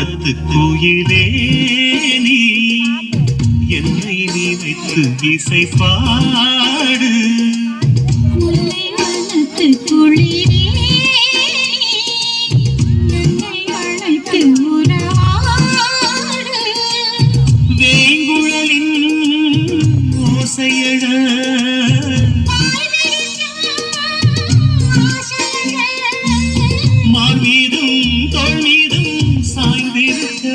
வனத்து கோயிலே நீ என்னை நீ வைத்து இசை பாடு. முல்லை வனத்து குளிரே என்னை அழைத்து உறவாடு. வேங்குழலின் ஓசையழ மார்மீதும் தோள் மீதும் சாய்ந்திருக்க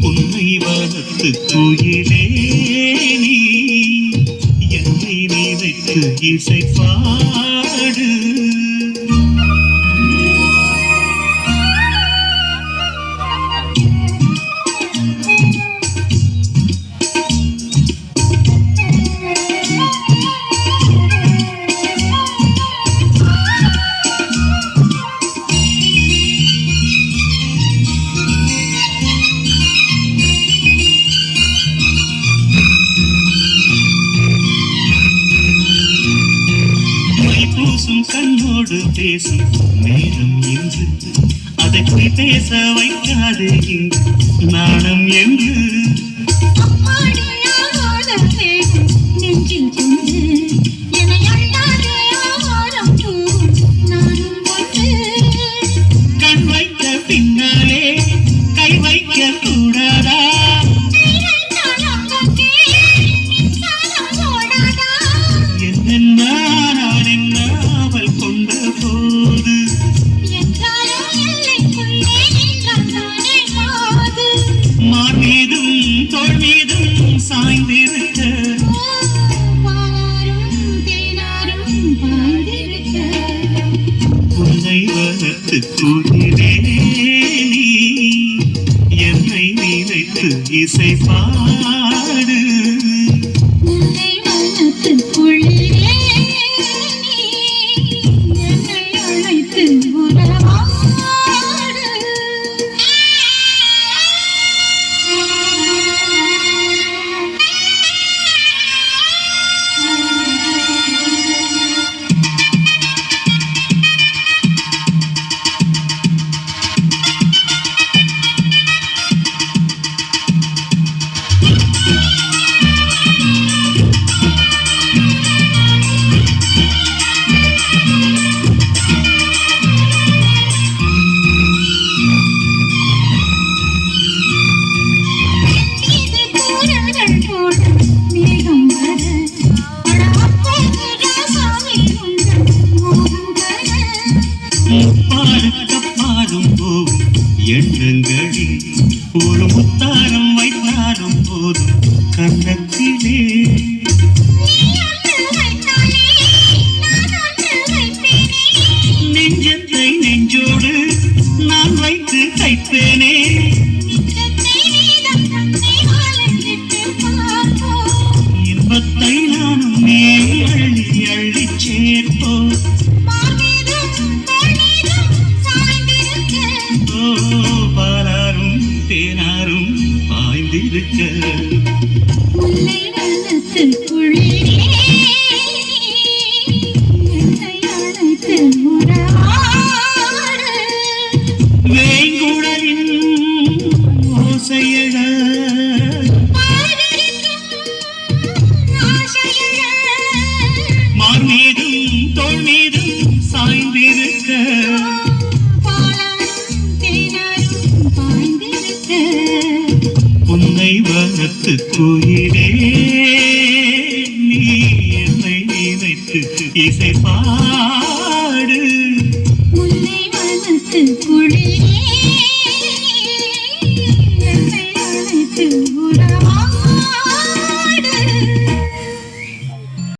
உன்னை வனத்து கோயிலே நீ என்னை நீ வைத்து இசை பாடு. கண்ணோடு பேசும் நேரம் என்று அதை போய் பேச வைக்காது நாணம் என்று நெஞ்சில் கொண்டு என்னை அல்லாதே ஆவாரம் நானும் கொண்டு கண் வைத்த பின்னாலே கை வைக்க கூடாதா? மார்மீதும் தோள் மீதும் சாய்ந்திருக்க உன்னை வனத்து கோயிலே நீ என்னை நீ வைத்து இசை பாடு. பாடும் போதும் எண்ணங்களில் ஒரு முத்தாரம் வைத்தாலும் போதும் கண்ணத்திலே நெஞ்சத்தை நெஞ்சோடு நான் வைத்து தைப்பேனே. இன்பத்தை நானும் நீ அள்ளி அள்ளி சேர்ப்போம். பாலாரும் தேனாரும் பாய்ந்திருக்க முல்லை வனத்து குளிரே என்னை அழைத்து உறவாடு. வேங்குழலின் ஓசையழ மார்மீதும் தோள் மீதும் சாய்ந்திருக்க உன்னை வனத்து கோயிலே நீ என்னை வைத்து இசை பாடு. முல்லை வனத்து குளிரே